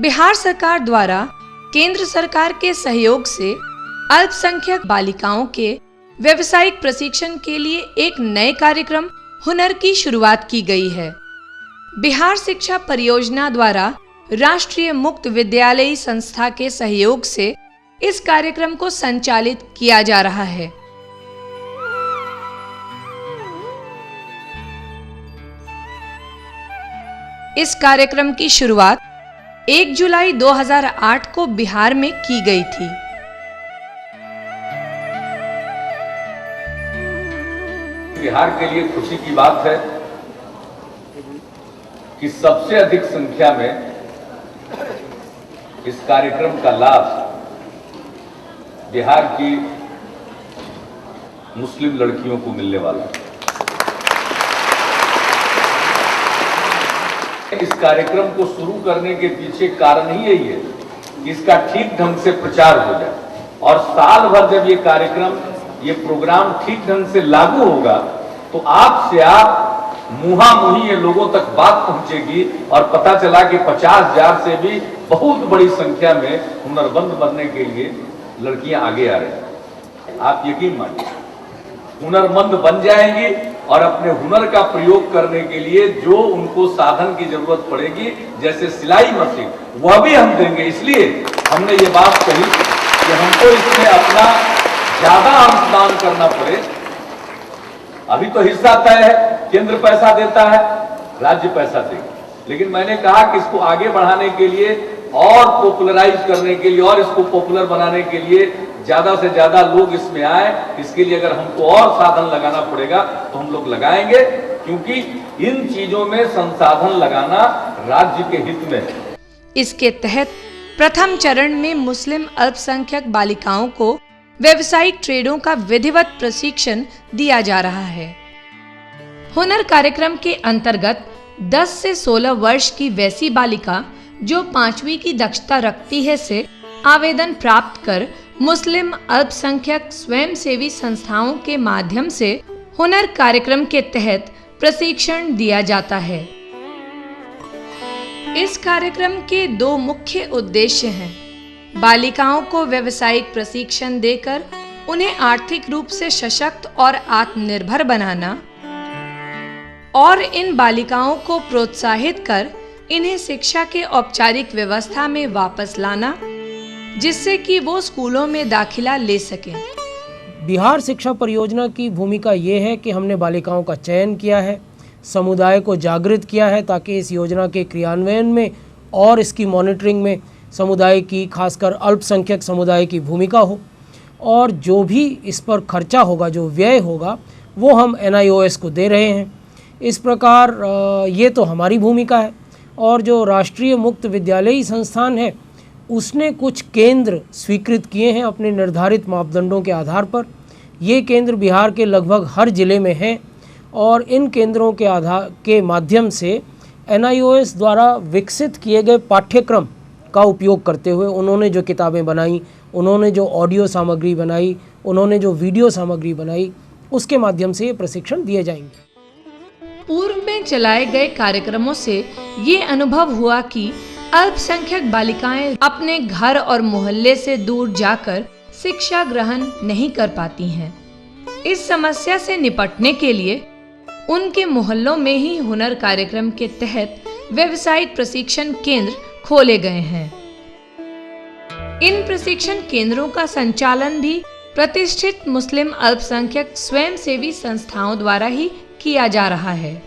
बिहार सरकार द्वारा केंद्र सरकार के सहयोग से अल्पसंख्यक बालिकाओं के व्यावसायिक प्रशिक्षण के लिए एक नए कार्यक्रम हुनर की शुरुआत की गई है। बिहार शिक्षा परियोजना द्वारा राष्ट्रीय मुक्त विद्यालयी संस्था के सहयोग से इस कार्यक्रम को संचालित किया जा रहा है। इस कार्यक्रम की शुरुआत 1 जुलाई 2008 को बिहार में की गई थी। बिहार के लिए खुशी की बात है कि सबसे अधिक संख्या में इस कार्यक्रम का लाभ बिहार की मुस्लिम लड़कियों को मिलने वाला है। इस कार्यक्रम को शुरू करने के पीछे कारण ही यही है कि इसका ठीक ढंग से प्रचार हो जाए और साल भर जब ये कार्यक्रम, ये प्रोग्राम ठीक ढंग से लागू होगा तो आपसे आप मुहामुही ये लोगों तक बात पहुंचेगी और पता चला कि 50,000 से भी बहुत बड़ी संख्या में हुनरमंद बनने के लिए लड़कियां आगे आ रही हैं। आप यकीन मानिए, हुनरमंद बन जाएंगी और अपने हुनर का प्रयोग करने के लिए जो उनको साधन की जरूरत पड़ेगी, जैसे सिलाई मशीन, वह भी हम देंगे। इसलिए हमने ये बात कही कि हमको इसमें अपना ज्यादा अंशदान करना पड़े। अभी तो हिस्सा तय है, केंद्र पैसा देता है, राज्य पैसा देगा, लेकिन मैंने कहा कि इसको आगे बढ़ाने के लिए और पॉपुलराइज करने के लिए और इसको पॉपुलर बनाने के लिए ज्यादा से ज्यादा लोग इसमें आए। इसके लिए अगर हमको और साधन लगाना पड़ेगा तो हम लोग लगाएंगे, क्योंकि इन चीजों में संसाधन लगाना राज्य के हित में है। इसके तहत प्रथम चरण में मुस्लिम अल्पसंख्यक बालिकाओं को व्यावसायिक ट्रेडों का विधिवत प्रशिक्षण दिया जा रहा है। हुनर कार्यक्रम के अंतर्गत 10 से 16 वर्ष की वैसी बालिका जो 5वीं की दक्षता रखती है से आवेदन प्राप्त कर मुस्लिम अल्पसंख्यक स्वयंसेवी संस्थाओं के माध्यम से हुनर कार्यक्रम के तहत प्रशिक्षण दिया जाता है। इस कार्यक्रम के 2 मुख्य उद्देश्य हैं। बालिकाओं को व्यावसायिक प्रशिक्षण देकर उन्हें आर्थिक रूप से सशक्त और आत्मनिर्भर बनाना और इन बालिकाओं को प्रोत्साहित कर इन्हें शिक्षा के औपचारिक व्यवस्था में वापस लाना, जिससे कि वो स्कूलों में दाखिला ले सकें। बिहार शिक्षा परियोजना की भूमिका ये है कि हमने बालिकाओं का चयन किया है, समुदाय को जागृत किया है ताकि इस योजना के क्रियान्वयन में और इसकी मॉनिटरिंग में समुदाय की, खासकर अल्पसंख्यक समुदाय की भूमिका हो, और जो भी इस पर खर्चा होगा, जो व्यय होगा, वो हम NIOS को दे रहे हैं। इस प्रकार ये तो हमारी भूमिका है। और जो राष्ट्रीय मुक्त विद्यालयी संस्थान है उसने कुछ केंद्र स्वीकृत किए हैं अपने निर्धारित मापदंडों के आधार पर। ये केंद्र बिहार के लगभग हर ज़िले में हैं और इन केंद्रों के माध्यम से NIOS द्वारा विकसित किए गए पाठ्यक्रम का उपयोग करते हुए उन्होंने जो किताबें बनाई, उन्होंने जो ऑडियो सामग्री बनाई, उन्होंने जो वीडियो सामग्री बनाई, उसके माध्यम से ये प्रशिक्षण दिए जाएंगे। पूर्व में चलाए गए कार्यक्रमों से ये अनुभव हुआ कि अल्पसंख्यक बालिकाएं अपने घर और मोहल्ले से दूर जाकर शिक्षा ग्रहण नहीं कर पाती हैं। इस समस्या से निपटने के लिए उनके मोहल्लों में ही हुनर कार्यक्रम के तहत व्यावसायिक प्रशिक्षण केंद्र खोले गए हैं। इन प्रशिक्षण केंद्रों का संचालन भी प्रतिष्ठित मुस्लिम अल्पसंख्यक स्वयंसेवी संस्थाओं द्वारा ही किया जा रहा है।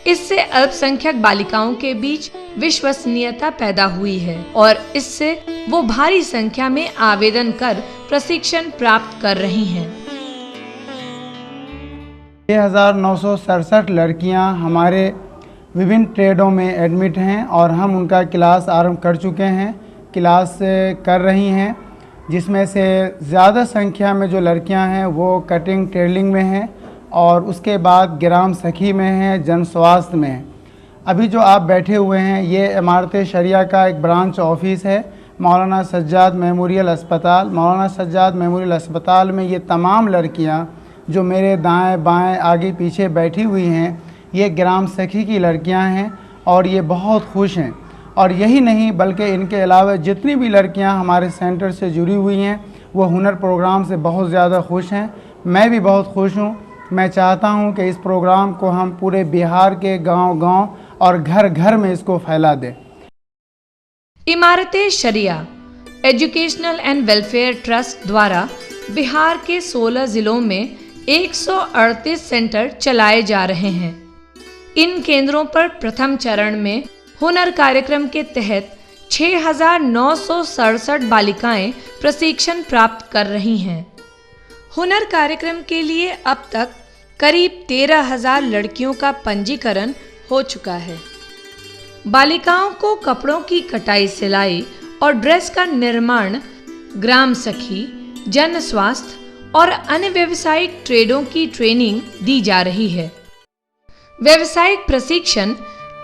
इससे अल्पसंख्यक बालिकाओं के बीच विश्वसनीयता पैदा हुई है और इससे वो भारी संख्या में आवेदन कर प्रशिक्षण प्राप्त कर रही हैं। 6,967 लड़कियां हमारे विभिन्न ट्रेडों में एडमिट हैं और हम उनका क्लास आरंभ कर चुके हैं, क्लास कर रही हैं, जिसमें से ज़्यादा संख्या में जो लड़कियां हैं वो कटिंग टेलरिंग में हैं और उसके बाद ग्राम सखी में हैं, जन स्वास्थ्य में हैं। अभी जो आप बैठे हुए हैं ये इमारत शरिया का एक ब्रांच ऑफिस है, मौलाना सज्जाद मेमोरियल अस्पताल। मौलाना सज्जाद मेमोरियल अस्पताल में ये तमाम लड़कियां जो मेरे दाएं बाएं आगे पीछे बैठी हुई हैं, ये ग्राम सखी की लड़कियां हैं और ये बहुत खुश हैं और यही नहीं बल्कि इनके अलावा जितनी भी लड़कियां हमारे सेंटर से जुड़ी हुई हैं वो हुनर प्रोग्राम से बहुत ज़्यादा खुश हैं। मैं भी बहुत खुश हूं। मैं चाहता हूं कि इस प्रोग्राम को हम पूरे बिहार के गांव-गांव और घर घर में इसको फैला दें। इमारत शरिया एजुकेशनल एंड वेलफेयर ट्रस्ट द्वारा बिहार के 16 जिलों में 138 सेंटर चलाए जा रहे हैं। इन केंद्रों पर प्रथम चरण में हुनर कार्यक्रम के तहत 6,967 बालिकाएं प्रशिक्षण प्राप्त कर रही हैं। हुनर कार्यक्रम के लिए अब तक करीब 13,000 लड़कियों का पंजीकरण हो चुका है। बालिकाओं को कपड़ों की कटाई सिलाई और ड्रेस का निर्माण, ग्राम सखी, जन स्वास्थ्य और अन्य व्यावसायिक ट्रेडों की ट्रेनिंग दी जा रही है। व्यावसायिक प्रशिक्षण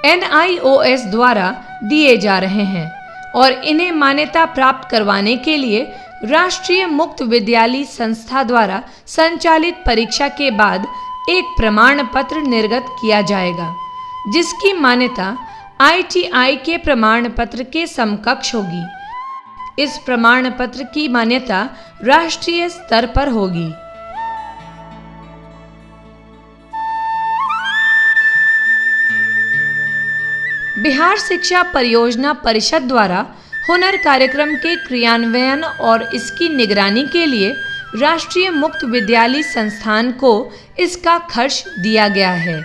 NIOS द्वारा दिए जा रहे हैं और इन्हें मान्यता प्राप्त करवाने के लिए राष्ट्रीय मुक्त विद्यालय संस्था द्वारा संचालित परीक्षा के बाद एक प्रमाण पत्र निर्गत किया जाएगा, जिसकी मान्यता ITI के प्रमाण पत्र के समकक्ष होगी। इस प्रमाण पत्र की मान्यता राष्ट्रीय स्तर पर होगी। बिहार शिक्षा परियोजना परिषद द्वारा हुनर कार्यक्रम के क्रियान्वयन और इसकी निगरानी के लिए राष्ट्रीय मुक्त विद्यालय संस्थान को इसका खर्च दिया गया है।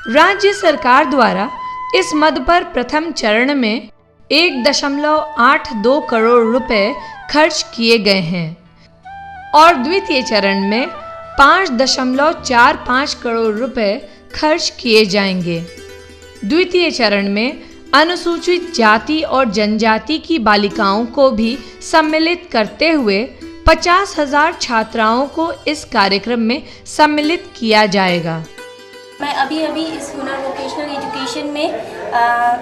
राज्य सरकार द्वारा इस मद पर प्रथम चरण में 1.82 करोड़ रुपए खर्च किए गए हैं और द्वितीय चरण में 5.45 करोड़ रुपए खर्च किए जाएंगे। द्वितीय चरण में अनुसूचित जाति और जनजाति की बालिकाओं को भी सम्मिलित करते हुए 50,000 छात्राओं को इस कार्यक्रम में सम्मिलित किया जाएगा। मैं अभी इस हुनर वोकेशनल एजुकेशन में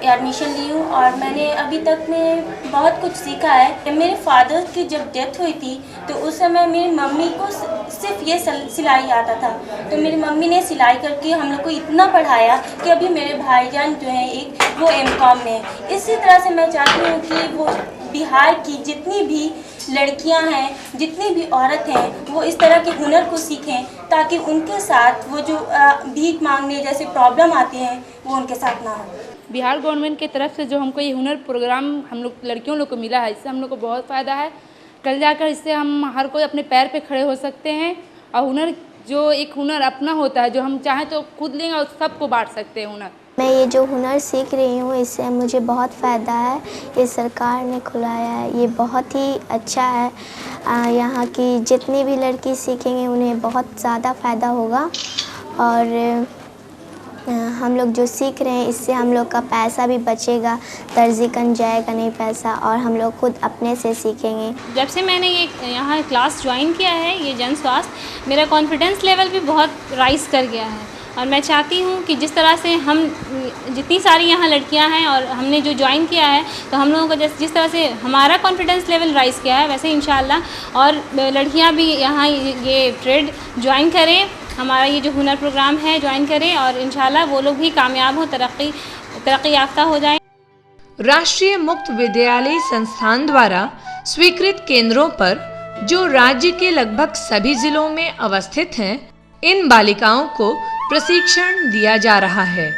एडमिशन ली हूँ और मैंने अभी तक में बहुत कुछ सीखा है। मेरे फादर की जब डेथ हुई थी तो उस समय मेरी मम्मी को सिर्फ ये सिलाई आता था, तो मेरी मम्मी ने सिलाई करके हम लोग को इतना पढ़ाया कि अभी मेरे भाईजान जो हैं एक वो M.Com में। इसी तरह से मैं चाहती हूँ कि वो बिहार की जितनी भी लड़कियां हैं, जितनी भी औरत हैं, वो इस तरह के हुनर को सीखें ताकि उनके साथ वो जो भीख मांगने जैसे प्रॉब्लम आती हैं वो उनके साथ ना हो। बिहार गवर्नमेंट की तरफ से जो हमको ये हुनर प्रोग्राम हम लोग लड़कियों लोग को मिला है, इससे हम लोग को बहुत फ़ायदा है। कल जाकर इससे हम हर कोई अपने पैर पे खड़े हो सकते हैं और हुनर जो एक हुनर अपना होता है जो हम चाहें तो खुद लेंगे और सबको बांट सकते हैं हुनर। मैं ये जो हुनर सीख रही हूँ इससे मुझे बहुत फ़ायदा है। ये सरकार ने खुलाया है, ये बहुत ही अच्छा है। यहाँ की जितनी भी लड़की सीखेंगे उन्हें बहुत ज़्यादा फ़ायदा होगा और हम लोग जो सीख रहे हैं इससे हम लोग का पैसा भी बचेगा, दर्जी कन जाएगा नहीं पैसा और हम लोग खुद अपने से सीखेंगे। जब से मैंने ये यहाँ क्लास ज्वाइन किया है, ये जन स्वास्थ्य, मेरा कॉन्फिडेंस लेवल भी बहुत राइज़ कर गया है और मैं चाहती हूँ कि जिस तरह से हम जितनी सारी यहाँ लड़कियाँ हैं और हमने जो ज्वाइन किया है तो हम लोगों को जिस तरह से हमारा कॉन्फिडेंस लेवल राइज़ किया है वैसे इंशाल्लाह और लड़कियाँ भी यहाँ ये ट्रेड ज्वाइन करें, हमारा ये जो हुनर प्रोग्राम है ज्वाइन करें और इंशाल्लाह वो लोग भी कामयाब हो, तरक्की याफ्ता हो जाएं। राष्ट्रीय मुक्त विद्यालय संस्थान द्वारा स्वीकृत केंद्रों पर जो राज्य के लगभग सभी जिलों में अवस्थित हैं, इन बालिकाओं को प्रशिक्षण दिया जा रहा है।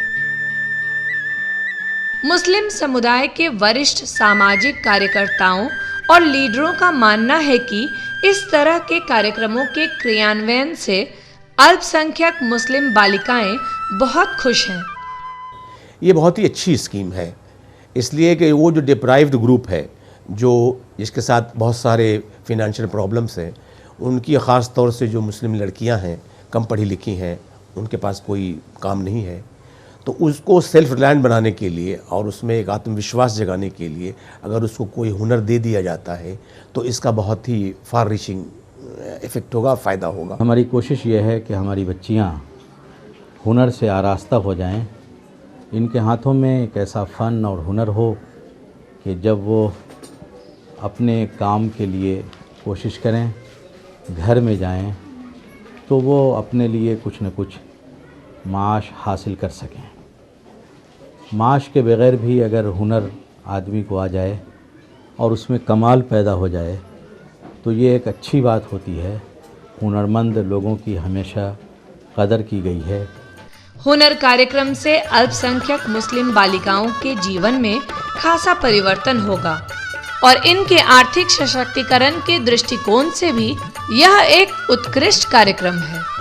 मुस्लिम समुदाय के वरिष्ठ सामाजिक कार्यकर्ताओं और लीडरों का मानना है कि इस तरह के कार्यक्रमों के क्रियान्वयन से अल्पसंख्यक मुस्लिम बालिकाएं बहुत खुश हैं। ये बहुत ही अच्छी स्कीम है, इसलिए कि वो जो डिप्राइव्ड ग्रुप है, जो जिसके साथ बहुत सारे फिनेंशियल प्रॉब्लम्स हैं, उनकी ख़ास तौर से जो मुस्लिम लड़कियां हैं, कम पढ़ी लिखी हैं, उनके पास कोई काम नहीं है, तो उसको सेल्फ रिलायंट बनाने के लिए और उसमें एक आत्मविश्वास जगाने के लिए अगर उसको कोई हुनर दे दिया जाता है तो इसका बहुत ही फार रीचिंग इफ़ेक्ट होगा, फ़ायदा होगा। हमारी कोशिश ये है कि हमारी बच्चियाँ हुनर से आरास्ता हो जाएं, इनके हाथों में एक ऐसा फ़न और हुनर हो कि जब वो अपने काम के लिए कोशिश करें, घर में जाएं, तो वो अपने लिए कुछ न कुछ माश हासिल कर सकें। माश के बग़ैर भी अगर हुनर आदमी को आ जाए और उसमें कमाल पैदा हो जाए तो ये एक अच्छी बात होती है। हुनरमंद लोगों की हमेशा कदर की गई है। हुनर कार्यक्रम से अल्पसंख्यक मुस्लिम बालिकाओं के जीवन में खासा परिवर्तन होगा और इनके आर्थिक सशक्तिकरण के दृष्टिकोण से भी यह एक उत्कृष्ट कार्यक्रम है।